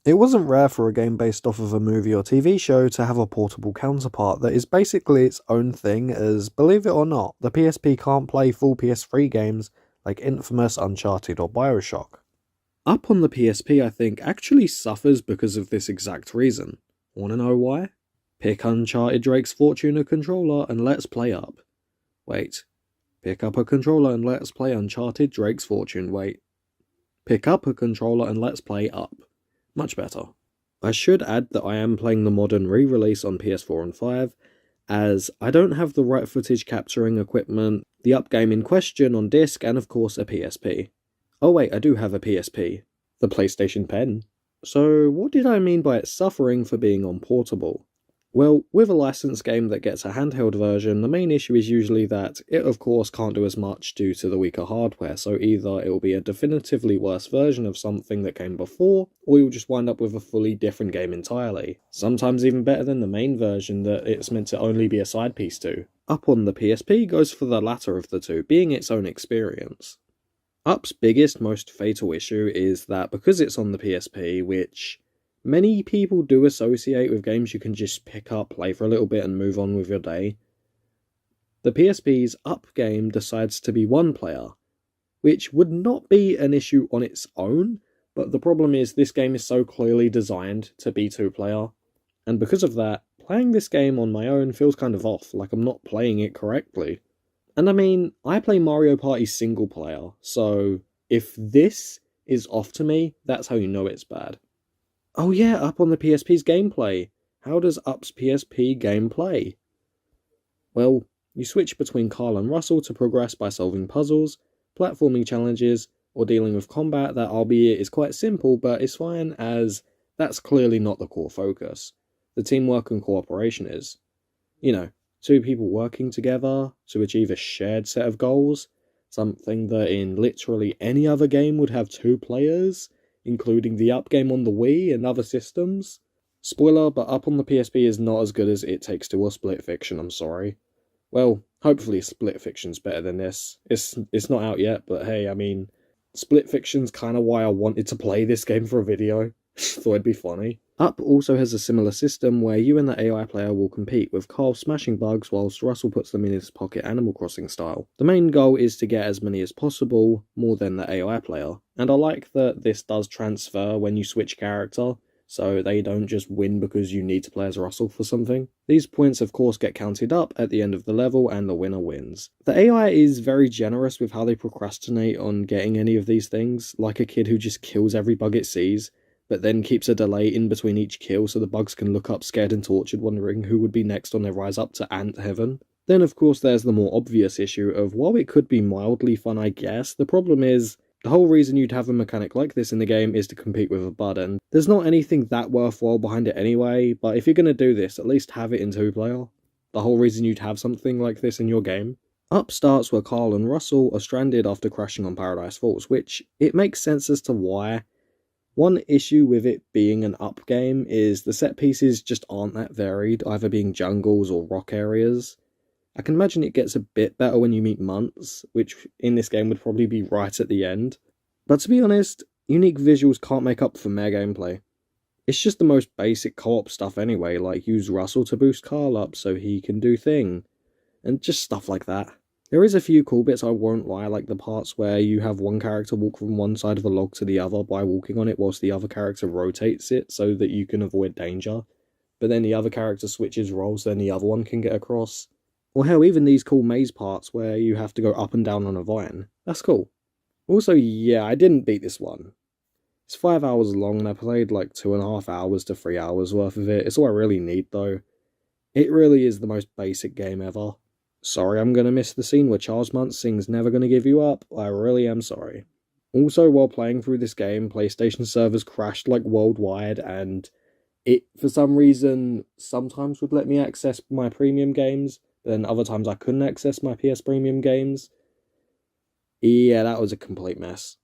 It wasn't rare for a game based off of a movie or TV show to have a portable counterpart that is basically its own thing, as, believe it or not, the PSP can't play full PS3 games like Infamous, Uncharted, or Bioshock. Up on the PSP, I think, actually suffers because of this exact reason. Wanna know why? Pick Uncharted Drake's Fortuna controller and let's play Up. Wait. Pick up a controller and let's play Uncharted Drake's Fortune. Wait. Pick up a controller and let's play Up. Much better. I should add that I am playing the modern re-release on PS4 and 5, as I don't have the right footage capturing equipment, the Up game in question on disc, and of course a PSP. Oh wait, I do have a PSP. The PlayStation Pen. So what did I mean by it suffering for being on portable? Well, with a licensed game that gets a handheld version, the main issue is usually that it of course can't do as much due to the weaker hardware, so either it will be a definitively worse version of something that came before, or you'll just wind up with a fully different game entirely. Sometimes even better than the main version that it's meant to only be a side piece to. Up on the PSP goes for the latter of the two, being its own experience. Up's biggest, most fatal issue is that because it's on the PSP, which many people do associate with games you can just pick up, play for a little bit and move on with your day, the PSP's Up game decides to be one player, which would not be an issue on its own, but the problem is this game is so clearly designed to be two-player, and because of that, playing this game on my own feels kind of off, like I'm not playing it correctly. And I mean, I play Mario Party single player, so if this is off to me, that's how you know it's bad. Oh yeah, Up on the PSP's gameplay. How does Up's PSP gameplay? Well, you switch between Carl and Russell to progress by solving puzzles, platforming challenges, or dealing with combat that, albeit is quite simple, but is fine as that's clearly not the core focus. The teamwork and cooperation is. You know, two people working together to achieve a shared set of goals, something that in literally any other game would have two players, including the Up game on the Wii and other systems. Spoiler, but Up on the PSP is not as good as It Takes Two or Split Fiction, I'm sorry. Well, hopefully Split Fiction's better than this. It's not out yet, but hey, I mean, Split Fiction's kind of why I wanted to play this game for a video. Thought it'd be funny. Up also has a similar system where you and the AI player will compete, with Carl smashing bugs whilst Russell puts them in his pocket, Animal Crossing style. The main goal is to get as many as possible, more than the AI player, and I like that this does transfer when you switch character, so they don't just win because you need to play as Russell for something. These points of course get counted up at the end of the level and the winner wins. The AI is very generous with how they procrastinate on getting any of these things, like a kid who just kills every bug it sees, but then keeps a delay in between each kill so the bugs can look up scared and tortured, wondering who would be next on their rise up to Ant Heaven. Then of course there's the more obvious issue of, while it could be mildly fun I guess, the problem is, the whole reason you'd have a mechanic like this in the game is to compete with a bud, and there's not anything that worthwhile behind it anyway, but if you're gonna do this, at least have it in two-player. The whole reason you'd have something like this in your game. Up starts where Carl and Russell are stranded after crashing on Paradise Falls, which, it makes sense as to why. One issue with it being an Up game is the set pieces just aren't that varied, either being jungles or rock areas. I can imagine it gets a bit better when you meet Muntz, which in this game would probably be right at the end. But to be honest, unique visuals can't make up for mere gameplay. It's just the most basic co-op stuff anyway, like use Russell to boost Carl up so he can do thing, and just stuff like that. There is a few cool bits, I won't lie, like the parts where you have one character walk from one side of a log to the other by walking on it whilst the other character rotates it so that you can avoid danger, but then the other character switches roles so then the other one can get across. Or hell, even these cool maze parts where you have to go up and down on a vine. That's cool. Also, yeah, I didn't beat this one. It's 5 hours long and I played like 2.5 hours to 3 hours worth of it. It's all I really need though. It really is the most basic game ever. Sorry I'm gonna miss the scene where Charles Muntz sings Never Gonna Give You Up, I really am sorry. Also, while playing through this game, PlayStation servers crashed like worldwide, and it, for some reason, sometimes would let me access my premium games, but then other times I couldn't access my PS Premium games. Yeah, that was a complete mess.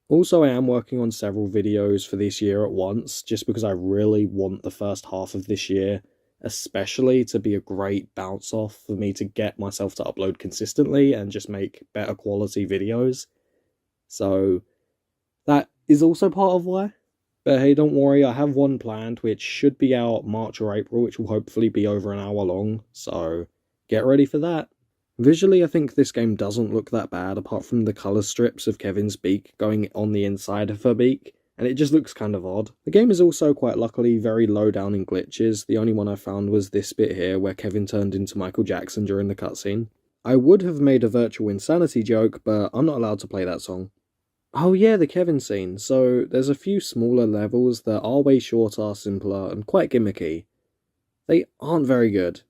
Also, I am working on several videos for this year at once, just because I really want the first half of this year especially to be a great bounce off for me to get myself to upload consistently and just make better quality videos. So that is also part of why. But hey, don't worry, I have one planned, which should be out March or April, which will hopefully be over an hour long, so get ready for that. Visually, I think this game doesn't look that bad, apart from the colour strips of Kevin's beak going on the inside of her beak, and it just looks kind of odd. The game is also quite luckily very low down in glitches. The only one I found was this bit here, where Kevin turned into Michael Jackson during the cutscene. I would have made a virtual insanity joke, but I'm not allowed to play that song. Oh yeah, the Kevin scene. So there's a few smaller levels that are way shorter, simpler, and quite gimmicky. They aren't very good.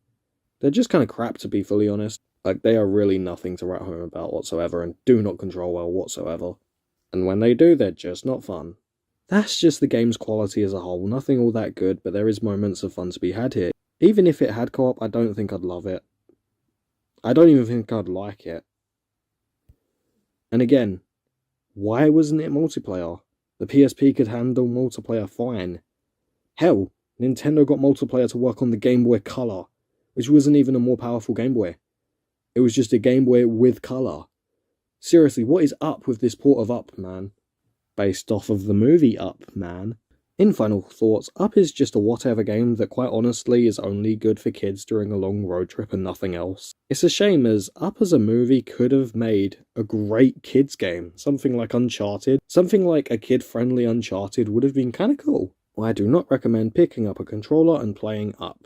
They're just kind of crap, to be fully honest. Like, they are really nothing to write home about whatsoever and do not control well whatsoever. And when they do, they're just not fun. That's just the game's quality as a whole. Nothing all that good, but there is moments of fun to be had here. Even if it had co-op, I don't think I'd love it. I don't even think I'd like it. And again, why wasn't it multiplayer? The PSP could handle multiplayer fine. Hell, Nintendo got multiplayer to work on the Game Boy Color, which wasn't even a more powerful Game Boy. It was just a Game Boy with color. Seriously, what is up with this port of Up, man? Based off of the movie Up, man. In final thoughts, Up is just a whatever game that quite honestly is only good for kids during a long road trip and nothing else. It's a shame, as Up as a movie could have made a great kids game. Something like Uncharted. Something like a kid-friendly Uncharted would have been kinda cool. I do not recommend picking up a controller and playing Up.